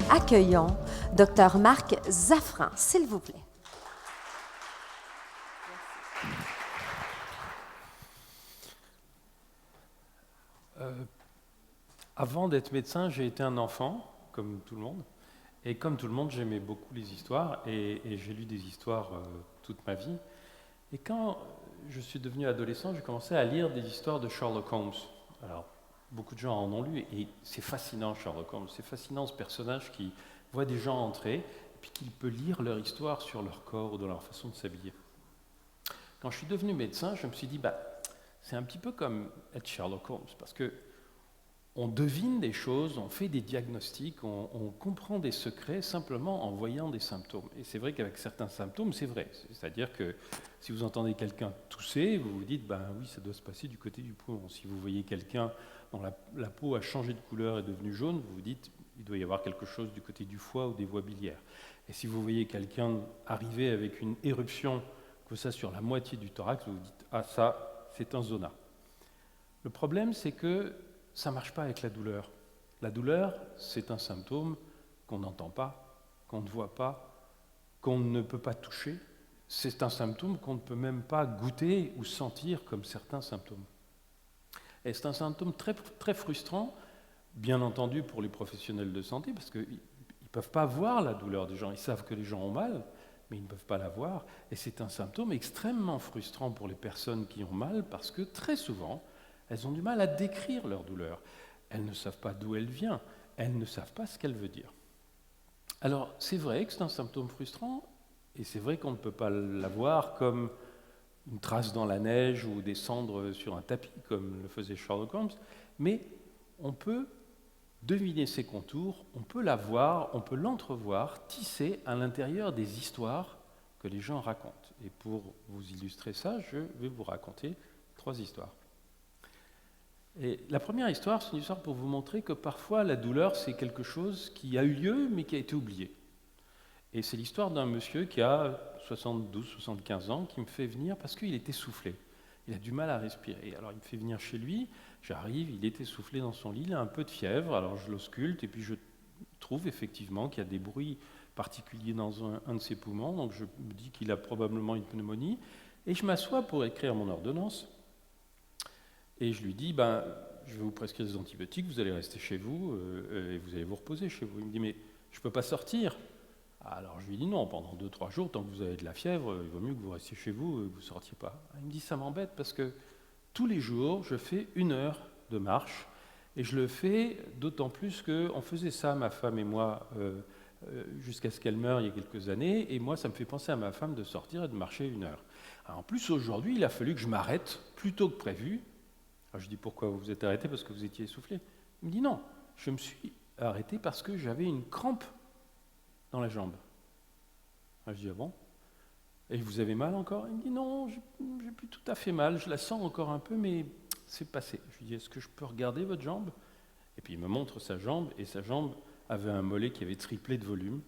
Accueillons Dr Marc Zaffran, s'il vous plaît. Avant d'être médecin, j'ai été un enfant, comme tout le monde. Et comme tout le monde, j'aimais beaucoup les histoires et j'ai lu des histoires toute ma vie. Et quand je suis devenu adolescent, j'ai commencé à lire des histoires de Sherlock Holmes. Alors, beaucoup de gens en ont lu et c'est fascinant, Sherlock Holmes. C'est fascinant ce personnage qui voit des gens entrer et puis qu'il peut lire leur histoire sur leur corps ou dans leur façon de s'habiller. Quand je suis devenu médecin, je me suis dit, c'est un petit peu comme être Sherlock Holmes parce que on devine des choses, on fait des diagnostics, on comprend des secrets simplement en voyant des symptômes. Et c'est vrai qu'avec certains symptômes, c'est vrai. C'est-à-dire que si vous entendez quelqu'un tousser, vous vous dites, oui, ça doit se passer du côté du poumon. Si vous voyez quelqu'un dont la peau a changé de couleur et est devenue jaune, vous vous dites, il doit y avoir quelque chose du côté du foie ou des voies biliaires. Et si vous voyez quelqu'un arriver avec une éruption, que ça sur la moitié du thorax, vous vous dites, ça, c'est un zona. Le problème, c'est que ça ne marche pas avec la douleur. La douleur, c'est un symptôme qu'on n'entend pas, qu'on ne voit pas, qu'on ne peut pas toucher. C'est un symptôme qu'on ne peut même pas goûter ou sentir comme certains symptômes. Et c'est un symptôme très, très frustrant, bien entendu pour les professionnels de santé, parce qu'ils ne peuvent pas voir la douleur des gens. Ils savent que les gens ont mal, mais ils ne peuvent pas la voir. Et c'est un symptôme extrêmement frustrant pour les personnes qui ont mal, parce que très souvent, elles ont du mal à décrire leur douleur. Elles ne savent pas d'où elle vient. Elles ne savent pas ce qu'elle veut dire. Alors, c'est vrai que c'est un symptôme frustrant, et c'est vrai qu'on ne peut pas l'avoir comme une trace dans la neige ou des cendres sur un tapis, comme le faisait Sherlock Holmes, mais on peut deviner ses contours, on peut la voir, on peut l'entrevoir, tisser à l'intérieur des histoires que les gens racontent. Et pour vous illustrer ça, je vais vous raconter 3 histoires. Et la première histoire, c'est une histoire pour vous montrer que parfois la douleur, c'est quelque chose qui a eu lieu, mais qui a été oublié. Et c'est l'histoire d'un monsieur qui a 72-75 ans, qui me fait venir parce qu'il est essoufflé. Il a du mal à respirer. Alors il me fait venir chez lui, j'arrive, il est essoufflé dans son lit, il a un peu de fièvre, alors je l'ausculte, et puis je trouve effectivement qu'il y a des bruits particuliers dans un de ses poumons, donc je me dis qu'il a probablement une pneumonie, et je m'assois pour écrire mon ordonnance. Et je lui dis, je vais vous prescrire des antibiotiques, vous allez rester chez vous et vous allez vous reposer chez vous. Il me dit, mais je ne peux pas sortir. Alors je lui dis, non, pendant 2-3 jours, tant que vous avez de la fièvre, il vaut mieux que vous restiez chez vous et que vous ne sortiez pas. Il me dit, ça m'embête parce que tous les jours, je fais 1 heure de marche et je le fais d'autant plus qu'on faisait ça, ma femme et moi, jusqu'à ce qu'elle meure il y a quelques années. Et moi, ça me fait penser à ma femme de sortir et de marcher 1 heure. Alors, en plus, aujourd'hui, il a fallu que je m'arrête plus tôt que prévu. Alors je dis, pourquoi vous vous êtes arrêté? Parce que vous étiez essoufflé. Il me dit, non, je me suis arrêté parce que j'avais une crampe dans la jambe. Alors je dis, ah bon? Et vous avez mal encore? Il me dit, non, j'ai plus tout à fait mal, je la sens encore un peu, mais c'est passé. Je lui dis, est-ce que je peux regarder votre jambe? Et puis il me montre sa jambe, et sa jambe avait un mollet qui avait triplé de volume.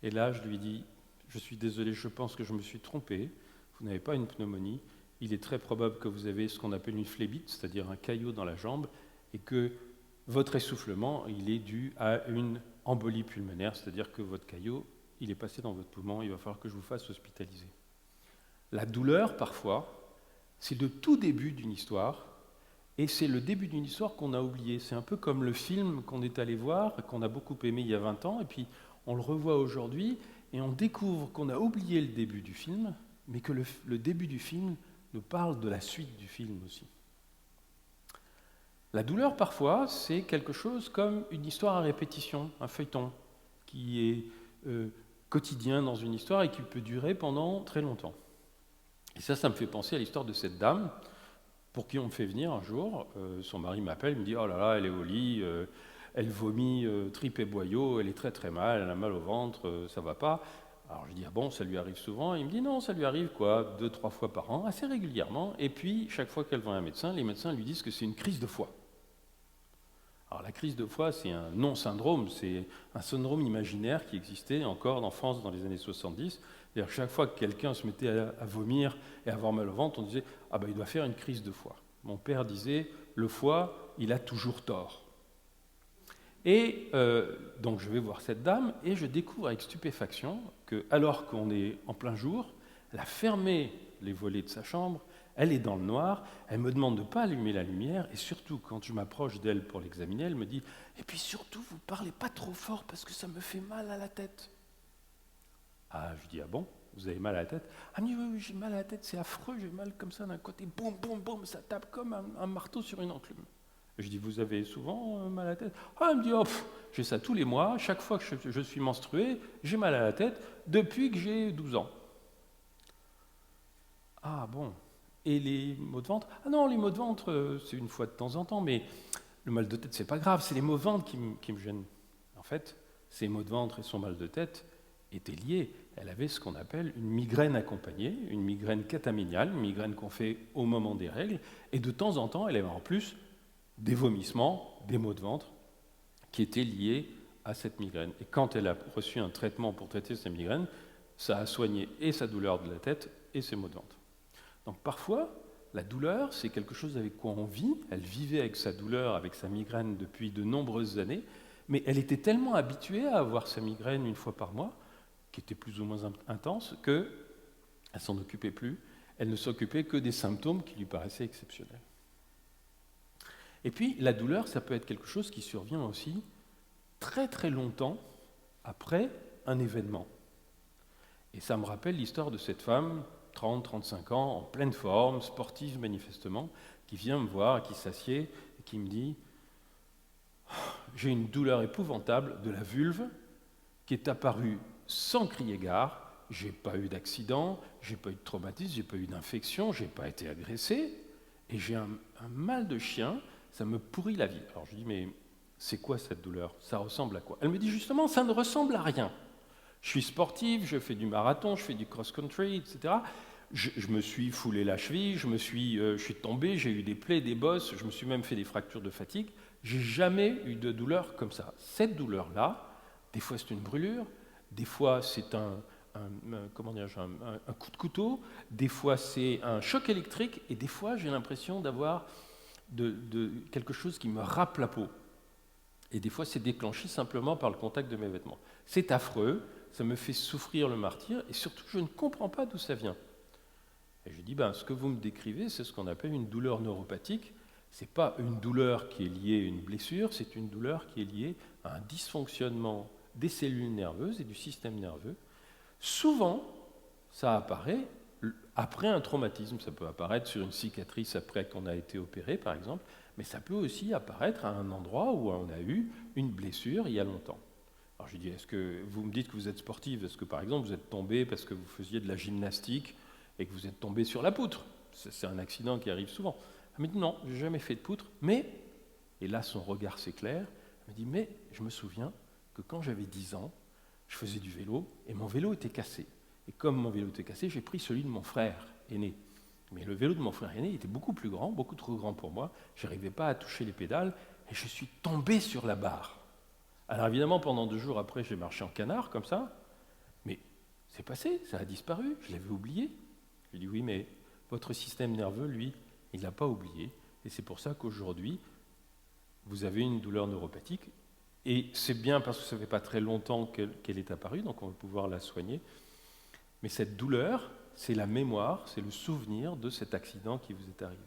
Et là, je lui dis, je suis désolé, je pense que je me suis trompé, vous n'avez pas une pneumonie, il est très probable que vous avez ce qu'on appelle une phlébite, c'est-à-dire un caillot dans la jambe, et que votre essoufflement, il est dû à une embolie pulmonaire, c'est-à-dire que votre caillot, il est passé dans votre poumon, il va falloir que je vous fasse hospitaliser. La douleur, parfois, c'est le tout début d'une histoire, et c'est le début d'une histoire qu'on a oubliée. C'est un peu comme le film qu'on est allé voir, qu'on a beaucoup aimé il y a 20 ans, et puis on le revoit aujourd'hui, et on découvre qu'on a oublié le début du film, mais que le début du film nous parle de la suite du film aussi. La douleur, parfois, c'est quelque chose comme une histoire à répétition, un feuilleton, qui est quotidien dans une histoire et qui peut durer pendant très longtemps. Et ça me fait penser à l'histoire de cette dame pour qui on me fait venir un jour. Son mari m'appelle, il me dit « Oh là là, elle est au lit, elle vomit tripes et boyaux, elle est très très mal, elle a mal au ventre, ça va pas. » Alors je dis, ah bon, ça lui arrive souvent? Il me dit, non, ça lui arrive 2-3 fois par an, assez régulièrement. Et puis, chaque fois qu'elle voit un médecin, les médecins lui disent que c'est une crise de foie. Alors la crise de foie, c'est un non-syndrome, c'est un syndrome imaginaire qui existait encore en France dans les années 70. C'est-à-dire chaque fois que quelqu'un se mettait à vomir et à avoir mal au ventre, on disait, il doit faire une crise de foie. Mon père disait, le foie, il a toujours tort. Et donc je vais voir cette dame et je découvre avec stupéfaction que, alors qu'on est en plein jour, elle a fermé les volets de sa chambre, elle est dans le noir, elle me demande de ne pas allumer la lumière, et surtout, quand je m'approche d'elle pour l'examiner, elle me dit « Et puis surtout, vous ne parlez pas trop fort parce que ça me fait mal à la tête. » Ah, je dis « Ah bon, vous avez mal à la tête ?»« Ah oui, oui, j'ai mal à la tête, c'est affreux, j'ai mal comme ça d'un côté, boum, boum, boum, ça tape comme un marteau sur une enclume. » Je dis « Vous avez souvent mal à la tête ?»« Ah, elle me dit « Oh, j'ai ça tous les mois, chaque fois que je suis menstruée, j'ai mal à la tête depuis que j'ai 12 ans. » Ah bon. Et les maux de ventre? Ah non, les maux de ventre, c'est une fois de temps en temps, mais le mal de tête, c'est pas grave, c'est les maux de ventre qui me gênent. En fait, ces maux de ventre et son mal de tête étaient liés. Elle avait ce qu'on appelle une migraine accompagnée, une migraine cataminiale, une migraine qu'on fait au moment des règles, et de temps en temps, elle avait en plus des vomissements, des maux de ventre qui étaient liés à cette migraine. Et quand elle a reçu un traitement pour traiter ces migraines, ça a soigné et sa douleur de la tête et ses maux de ventre. Donc parfois, la douleur, c'est quelque chose avec quoi on vit. Elle vivait avec sa douleur, avec sa migraine depuis de nombreuses années, mais elle était tellement habituée à avoir sa migraine une fois par mois, qui était plus ou moins intense, qu'elle ne s'en occupait plus. Elle ne s'occupait que des symptômes qui lui paraissaient exceptionnels. Et puis, la douleur, ça peut être quelque chose qui survient aussi très très longtemps après un événement. Et ça me rappelle l'histoire de cette femme, 30-35 ans, en pleine forme, sportive manifestement, qui vient me voir, qui s'assied et qui me dit « J'ai une douleur épouvantable de la vulve qui est apparue sans crier gare, j'ai pas eu d'accident, j'ai pas eu de traumatisme, j'ai pas eu d'infection, j'ai pas été agressé, et j'ai un mal de chien, ça me pourrit la vie. » Alors je dis « Mais c'est quoi cette douleur? Ça ressemble à quoi ?» Elle me dit justement « Ça ne ressemble à rien. Je suis sportive, je fais du marathon, je fais du cross-country, etc. Je me suis foulé la cheville, je suis tombé, j'ai eu des plaies, des bosses, je me suis même fait des fractures de fatigue. J'ai jamais eu de douleur comme ça. Cette douleur-là, des fois c'est une brûlure, des fois c'est un coup de couteau, des fois c'est un choc électrique, et des fois j'ai l'impression d'avoir de quelque chose qui me râpe la peau. Et des fois c'est déclenché simplement par le contact de mes vêtements. C'est affreux, ça me fait souffrir le martyre, et surtout je ne comprends pas d'où ça vient. Et je dis, ce que vous me décrivez, c'est ce qu'on appelle une douleur neuropathique. Ce n'est pas une douleur qui est liée à une blessure, c'est une douleur qui est liée à un dysfonctionnement des cellules nerveuses et du système nerveux. Souvent, ça apparaît après un traumatisme. Ça peut apparaître sur une cicatrice après qu'on a été opéré, par exemple, mais ça peut aussi apparaître à un endroit où on a eu une blessure il y a longtemps. Alors je dis, est-ce que vous me dites que vous êtes sportive? Est-ce que, par exemple, vous êtes tombé parce que vous faisiez de la gymnastique et que vous êtes tombé sur la poutre? C'est un accident qui arrive souvent. Elle me dit non, je n'ai jamais fait de poutre, mais, et là son regard s'éclaire, elle me dit mais je me souviens que quand j'avais 10 ans, je faisais du vélo et mon vélo était cassé. Et comme mon vélo était cassé, j'ai pris celui de mon frère aîné. Mais le vélo de mon frère aîné était beaucoup plus grand, beaucoup trop grand pour moi, je n'arrivais pas à toucher les pédales et je suis tombé sur la barre. Alors évidemment, pendant 2 jours après, j'ai marché en canard comme ça, mais c'est passé, ça a disparu, je l'avais oublié. Je lui dis oui, mais votre système nerveux, lui, il ne l'a pas oublié. Et c'est pour ça qu'aujourd'hui, vous avez une douleur neuropathique. Et c'est bien parce que ça ne fait pas très longtemps qu'elle est apparue, donc on va pouvoir la soigner. Mais cette douleur, c'est la mémoire, c'est le souvenir de cet accident qui vous est arrivé.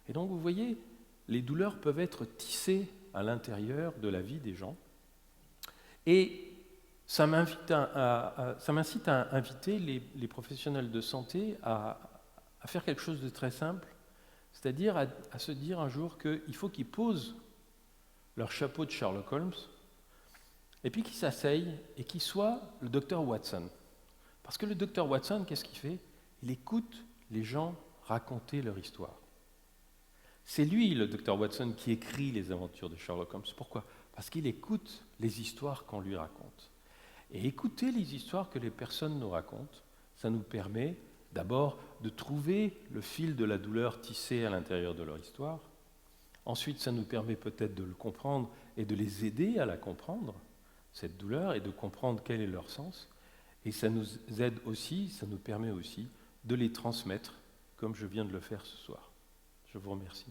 Et donc vous voyez, les douleurs peuvent être tissées à l'intérieur de la vie des gens. Et ça m'incite à inviter les professionnels de santé à faire quelque chose de très simple, c'est-à-dire à se dire un jour qu'il faut qu'ils posent leur chapeau de Sherlock Holmes et puis qu'ils s'asseyent et qu'ils soient le docteur Watson. Parce que le docteur Watson, qu'est-ce qu'il fait? Il écoute les gens raconter leur histoire. C'est lui, le docteur Watson, qui écrit les aventures de Sherlock Holmes. Pourquoi? Parce qu'il écoute les histoires qu'on lui raconte. Et écouter les histoires que les personnes nous racontent, ça nous permet d'abord de trouver le fil de la douleur tissé à l'intérieur de leur histoire. Ensuite, ça nous permet peut-être de le comprendre et de les aider à la comprendre, cette douleur, et de comprendre quel est leur sens. Et ça nous aide aussi, ça nous permet aussi de les transmettre, comme je viens de le faire ce soir. Je vous remercie.